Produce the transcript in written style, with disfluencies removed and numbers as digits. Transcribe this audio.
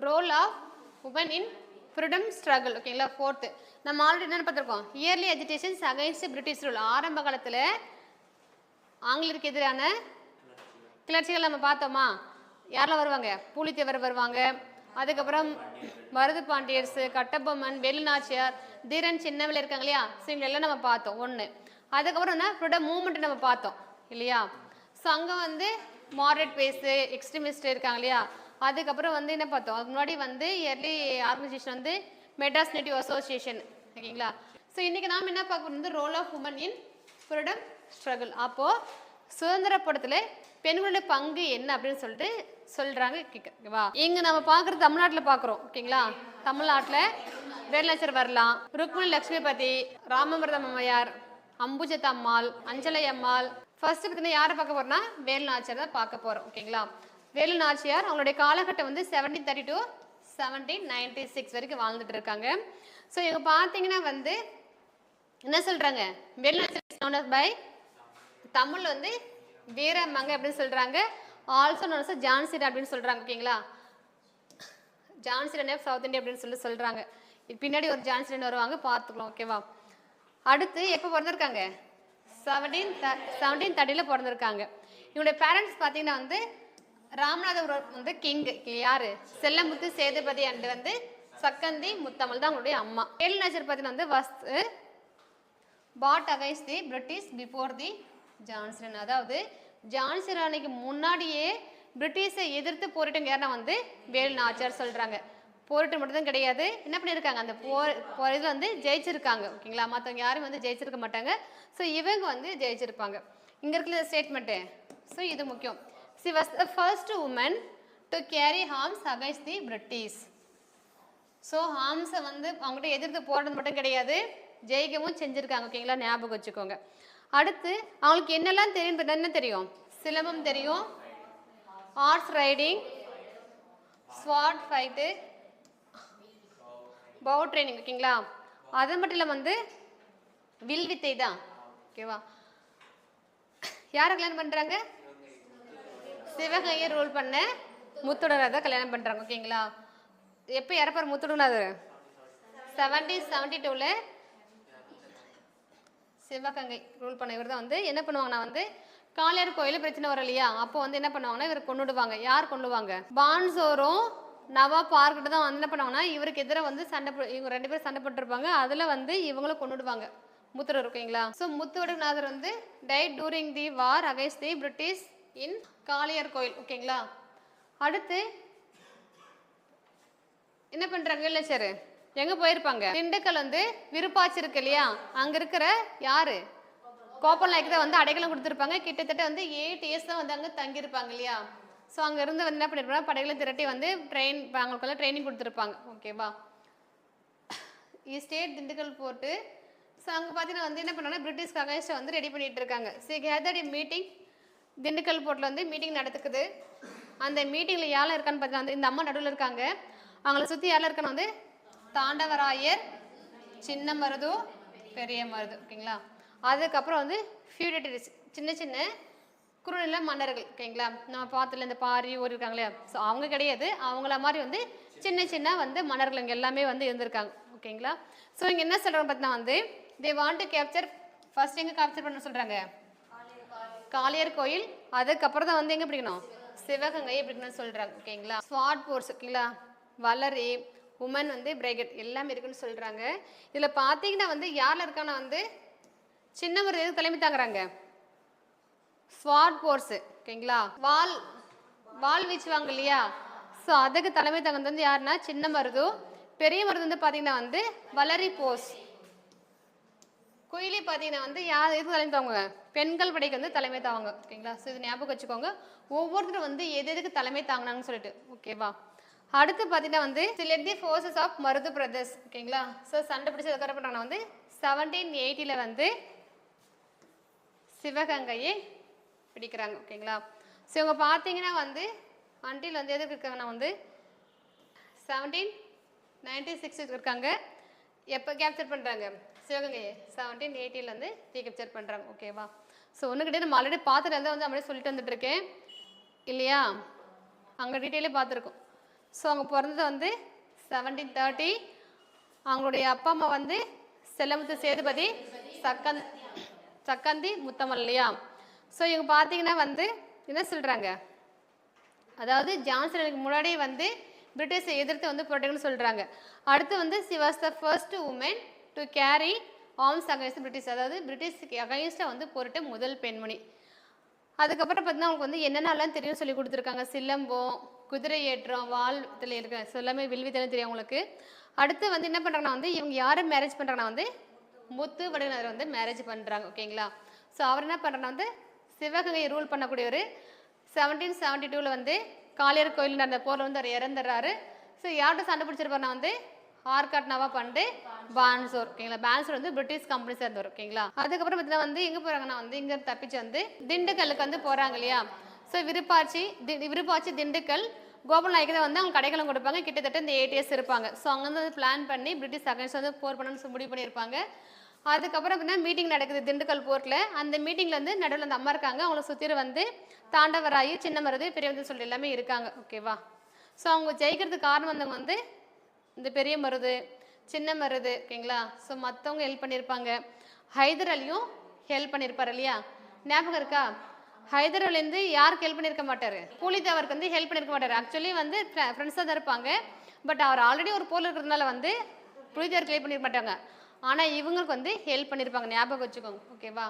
Role of woman in freedom struggle. ஓகேங்களா? Fourth நம்ம already என்னென்னு பார்த்துருக்கோம், early agitations against British rule. ஆரம்ப காலத்தில் ஆங்கிலேயருக்கு எதிரான கிளர்ச்சிகள் நம்ம பார்த்தோமா? யாரெல்லாம் வருவாங்க? பூலித்தேவர் வருவாங்க, அதுக்கப்புறம் மருது பாண்டியர்ஸு, கட்டபொம்மன், வேலுநாச்சியார், தீரன் சின்னவில் இருக்காங்க இல்லையா? ஸோ இவங்களெல்லாம் நம்ம பார்த்தோம் ஒன்று. அதுக்கப்புறம் என்ன ஃப்ரீடம் மூவ்மெண்ட் நம்ம பார்த்தோம் இல்லையா? ஸோ அங்கே வந்து மாடரேட் பேஸு எக்ஸ்ட்ரீமிஸ்ட் இருக்காங்க இல்லையா? அதுக்கப்புறம் வந்து என்ன பார்த்தோம், அதுக்கு முன்னாடி வந்து இயர்லி ஆர்கனைசேஷன் வந்து மெட்ராஸ் நேட்டிவ் அசோசியேஷன். ஓகேங்களா? ஸோ இன்றைக்கி நாம் என்ன பார்க்க வந்து role of woman in freedom struggle. அப்போது சுதந்திர போராட்டத்தில் பெண்களுடைய பங்கு என்ன அப்படின்னு சொல்லிட்டு சொல்கிறாங்க. ஓகேவா? இங்கே நம்ம பார்க்குறது தமிழ்நாட்டில் பார்க்குறோம். ஓகேங்களா? தமிழ்நாட்டில் வேலுநாச்சியார் வரலாம், ருக்மிணி லட்சுமிபதி, ராமமிர்தம் அம்மையார், அம்புஜத் அம்மாள், அஞ்சலை அம்மாள். ஃபர்ஸ்ட் பார்த்தீங்கன்னா யாரை பார்க்க போகிறோம்னா வேலுநாச்சியார் தான் பார்க்க போகிறோம். ஓகேங்களா? வேலுநாச்சியார் அவங்களுடைய காலகட்டம் வந்து 1730 to 1796 வரைக்கும் வாழ்ந்துட்டு இருக்காங்க. ஸோ இவங்க பார்த்தீங்கன்னா வந்து என்ன சொல்கிறாங்க, வேலுநாச்சியார் பை தமிழ் வந்து வீரமங்கை அப்படின்னு சொல்கிறாங்க, ஆல்சோ நோன் அஸ் ஜான்சி அப்படின்னு சொல்கிறாங்க. ஓகேங்களா? ஜான்சி ஆஃப் சவுத் இந்தியா அப்படின்னு சொல்கிறாங்க. பின்னாடி ஒரு ஜான்சி வருவாங்க, பார்த்துக்கலாம். ஓகேவா? அடுத்து எப்போ பிறந்திருக்காங்க? 1730 பிறந்திருக்காங்க. இவங்களுடைய பேரண்ட்ஸ் பார்த்தீங்கன்னா வந்து ராமநாதபுரம் வந்து கிங் யாரு, செல்லமுத்து சேதுபதி அண்ட் வந்து சக்கந்தி முத்தமிழ் தான் அவங்களுடைய அம்மா. வேலுநாச்சியார் பார்த்தீங்கன்னா வந்து first fought against the British before the Jhansi. அதாவது ஜான்சி ராணிக்கு முன்னாடியே பிரிட்டிஷை எதிர்த்து போரிட்டம் யாருன்னா வந்து வேலுநாச்சியார் சொல்கிறாங்க. போரிட்டம் மட்டும் தான் கிடையாது, என்ன பண்ணியிருக்காங்க, அந்த போர் இதில் வந்து ஜெயிச்சிருக்காங்க. ஓகேங்களா? மற்றவங்க யாரும் வந்து ஜெயிச்சிருக்க மாட்டாங்க. ஸோ இவங்க வந்து ஜெயிச்சிருப்பாங்க. இங்கே இருக்கிற ஸ்டேட்மெண்ட்டு. ஸோ இது முக்கியம். She was the first woman to carry arms against the British. So ஆர்ம்ஸை வந்து அவங்ககிட்ட எதிர்த்து போடுறது மட்டும் கிடையாது, ஜெயிக்கவும் செஞ்சுருக்காங்க. ஓகேங்களா? ஞாபகம் வச்சுக்கோங்க. அடுத்து அவங்களுக்கு என்னெல்லாம் தெரியும், என்ன தெரியும்? சிலம்பம் தெரியும், ஹார்ஸ் ரைடிங், ஸ்வாட் ஃபைட்டு, பவர் ட்ரைனிங். ஓகேங்களா? அது மட்டும் இல்லாமல் வந்து வில் வித்தை தான். ஓகேவா? யாரை கல்யாணம் பண்ணுறாங்க? சிவகையை ரூல் பண்ண முத்துடனார் தான் கல்யாணம் பண்ணுறாங்க. ஓகேங்களா? எப்போ இறப்பார் முத்துடனார்? 1772 சிவகங்கை ரூல் பண்ண இவர் தான் வந்து என்ன பண்ணுவாங்கன்னா வந்து காளையார் கோயில் பிரச்சனை வரும் இல்லையா? அப்போ வந்து என்ன பண்ணுவாங்கன்னா இவர் கொண்டுடுவாங்க. யார் கொண்டுவாங்க? பான்சோரும் நவாப் பார்க்கிட்ட தான் வந்து என்ன பண்ணுவாங்கன்னா இவருக்கு எதிராக வந்து இவங்க 2 பேரும் சண்டை போட்டுருப்பாங்க. அதில் வந்து இவங்களும் கொண்டுடுவாங்க முத்துடர். ஓகேங்களா? ஸோ முத்துவடுநாதர் வந்து died during the war against the British in Kalaiyar Koil. ஓகேங்களா? அடுத்து என்ன பண்றாங்க, வேலுநாச்சியார் எங்க போயிருப்பாங்க? திண்டுக்கல் வந்து விருப்பாச்சி இருக்கு இல்லையா? அங்க இருக்கிற யாரு, கோப்பல் நாய்க்கு தான் வந்து அடைக்கலம் கொடுத்துருப்பாங்க. கிட்டத்தட்ட வந்து 8 இயர்ஸ் தான் வந்து அங்கே தங்கியிருப்பாங்க இல்லையா? ஸோ அங்கே இருந்து வந்து என்ன பண்ணிருப்பாங்க, படைகளை திரட்டி வந்து அவங்களுக்கெல்லாம் ட்ரைனிங் கொடுத்துருப்பாங்க. ஓகேவா? ஸ்டேட் திண்டுக்கல் போட்டு ஸோ அங்கே பார்த்தீங்கன்னா வந்து என்ன பண்ணாங்கன்னா பிரிட்டிஷ்க்கு அகைன்ஸ்ட் வந்து ரெடி பண்ணிட்டு இருக்காங்க. ஸோ கேதர்ட் மீட்டிங் திண்டுக்கல் போர்ட்டில் வந்து மீட்டிங் நடத்துக்குது. அந்த மீட்டிங்கில் யாரெல்லாம் இருக்கான்னு பார்த்தீங்கன்னா வந்து இந்த அம்மா நடுவில் இருக்காங்க. அவங்கள சுற்றி யாரெல்லாம் இருக்கான்னு வந்து தாண்டவராயர், சின்ன மருது, பெரிய மருது. ஓகேங்களா? அதுக்கப்புறம் வந்து ஃபியூடேட்டரிஸ் சின்ன சின்ன குறுநில மன்னர்கள். ஓகேங்களா? நம்ம பார்த்துல இந்த பாரி ஊர் இருக்காங்க இல்லையா? ஸோ அவங்க கிடையாது, அவங்கள மாதிரி வந்து சின்ன சின்ன வந்து மன்னர்கள் இங்கே எல்லாமே வந்து இருந்திருக்காங்க. ஓகேங்களா? ஸோ இங்கே என்ன சொல்கிறாங்க பார்த்தீங்கன்னா வந்து they want to capture, first எங்கே கேப்சர் பண்ண சொல்கிறாங்க? காளையார் கோயில். அதுக்கப்புறம் தான் வந்து எங்கே பிடிக்கணும்? சிவகங்கையை பிடிக்கணும்னு சொல்கிறாங்க. ஓகேங்களா? ஸ்வாட் போர்ஸ். ஓகேங்களா? வளரி, உமன் வந்து பிரைகட் எல்லாமே இருக்குன்னு சொல்கிறாங்க. இதில் பார்த்தீங்கன்னா வந்து யாரில் இருக்கானா வந்து சின்ன ஒரு எதுக்கு தலைமை தாங்குறாங்க? ஸ்வாட் போர்ஸு. ஓகேங்களா? வால் வீச்சுவாங்க இல்லையா? ஸோ அதுக்கு தலைமை தாங்கிறது வந்து யாருன்னா சின்ன மருது. பெரிய மருது வந்து பார்த்தீங்கன்னா வந்து வளரி போஸ். குயிலி பார்த்தீங்கன்னா வந்து யார் எதுக்கு தலைமை தாங்குங்க? பெண்கள் படைக்கு வந்து தலைமை தாங்க. ஓகேங்களா? ஸோ இது ஞாபகம் வச்சுக்கோங்க, ஒவ்வொருத்தரும் வந்து எதுக்கு தலைமை தாங்கினாங்கன்னு சொல்லிட்டு. ஓகேவா? அடுத்து பார்த்தீங்கன்னா வந்து led the forces of Marudhu brothers. ஓகேங்களா? ஸோ சண்டை பிடிச்சது என்ன பண்ணுறாங்கன்னா வந்து 1780 வந்து சிவகங்கையை பிடிக்கிறாங்க. ஓகேங்களா? ஸோ இவங்க பார்த்தீங்கன்னா வந்து அன்டில் வந்து எதுக்கு இருக்காங்கன்னா வந்து 1796 இருக்காங்க. எப்போ கேப்சர் பண்ணுறாங்க சிவகங்கையை? 1780 வந்து ரீகேப்சர் பண்ணுறாங்க. ஓகேவா? ஸோ ஒன்று கிட்டே நம்ம ஆல்ரெடி பார்த்துட்டு இருந்தால் வந்து அப்படியே சொல்லிட்டு வந்துட்டு இருக்கேன் இல்லையா? அங்கே டீட்டெயிலே பார்த்துருக்கோம். ஸோ அவங்க பிறந்தது வந்து 1730. அவங்களுடைய அப்பா அம்மா வந்து செல்லமுத்து சேதுபதி, சக்கந்தி முத்தம்மல் இல்லையா. ஸோ இவங்க பார்த்தீங்கன்னா வந்து என்ன சொல்கிறாங்க, அதாவது ஜான்சனுக்கு முன்னாடியே வந்து பிரிட்டிஷை எதிர்த்து வந்து போராட்டங்கள்னு சொல்கிறாங்க. அடுத்து வந்து she was the first woman to carry arms against British, அதாவது பிரிட்டிஷ்க்கு அகைன்ஸ்டாக வந்து போரிட்ட முதல் பெண்மணி. அதுக்கப்புறம் பார்த்தீங்கன்னா அவங்களுக்கு வந்து என்னென்னலாம் தெரியும் சொல்லி கொடுத்துருக்காங்க. சிலம்பம், குதிரை ஏற்றம், வால் இதில் இருக்க எல்லாமே வில்வித்தெல்லாம் தெரியும் அவங்களுக்கு. அடுத்து வந்து என்ன பண்ணுறாங்கன்னா வந்து இவங்க யாரை மேரேஜ் பண்ணுறாங்கன்னா வந்து முத்து வடுகநாதர் வந்து மேரேஜ் பண்ணுறாங்க. ஓகேங்களா. ஸோ அவர் என்ன பண்ணுறாங்கன்னா வந்து சிவகங்கையை ரூல் பண்ணக்கூடியவர். 1772 வந்து காளியர் கோயில் நடந்த போரில் வந்து அவர் இறந்துடுறாரு. ஸோ யார்கிட்ட சண்டை பிடிச்சிருப்பாருனா வந்து ஆர்காட் நவாப் அண்டு பான்சோர். ஓகேங்களா. பான்சோர் வந்து பிரிட்டிஷ் கம்பெனி சேர்ந்தவர். ஓகேங்களா. அதுக்கப்புறம் பார்த்தீங்கன்னா வந்து எங்கே போகிறாங்கன்னா வந்து இங்கே தப்பிச்சு வந்து திண்டுக்கல்லுக்கு வந்து போகிறாங்க இல்லையா. ஸோ விருப்பாச்சி திண்டுக்கல் கோபால் நாயக்கு தான் வந்து அவங்க கடைகளும் கொடுப்பாங்க. கிட்டத்தட்ட இந்த 8 years இருப்பாங்க. ஸோ அங்கேருந்து வந்து பிளான் பண்ணி பிரிட்டிஷ் அகைன்ஸ்ட் வந்து போர் பண்ணணும்னு முடிவு பண்ணியிருப்பாங்க. அதுக்கப்புறம் பார்த்தீங்கன்னா மீட்டிங் நடக்குது திண்டுக்கல் போர்ட்டில். அந்த மீட்டிங்கில் வந்து நடுவில் அந்த அம்மா இருக்காங்க. அவங்கள சுற்றில வந்து தாண்டவராயி, சின்ன மருது, பெரியவது சொல்லி எல்லாமே இருக்காங்க. ஓகேவா. ஸோ அவங்க ஜெயிக்கிறதுக்கு காரணம் வந்தவங்க வந்து இந்த பெரிய மருது, சின்ன மருது. ஓகேங்களா. ஸோ மற்றவங்க ஹெல்ப் பண்ணியிருப்பாங்க. ஹைதர் அலியும் ஹெல்ப் பண்ணியிருப்பார் இல்லையா. ஞாபகம் இருக்கா. ஹைதர் அலி வந்து யாருக்கு ஹெல்ப் பண்ணியிருக்க மாட்டார், பூலித்தேவருக்கு வந்து ஹெல்ப் பண்ணியிருக்க மாட்டார். ஆக்சுவலி வந்து ஃப்ரெண்ட்ஸாக தான் இருப்பாங்க. பட் அவர் ஆல்ரெடி ஒரு போரில் இருக்கிறதுனால வந்து பூலித்தேவருக்கு ஹெல்ப் பண்ணியிருக்க மாட்டாங்க. ஆனால் இவங்களுக்கு வந்து ஹெல்ப் பண்ணியிருப்பாங்க. ஞாபகம் வச்சுக்கோங்க. ஓகேவா.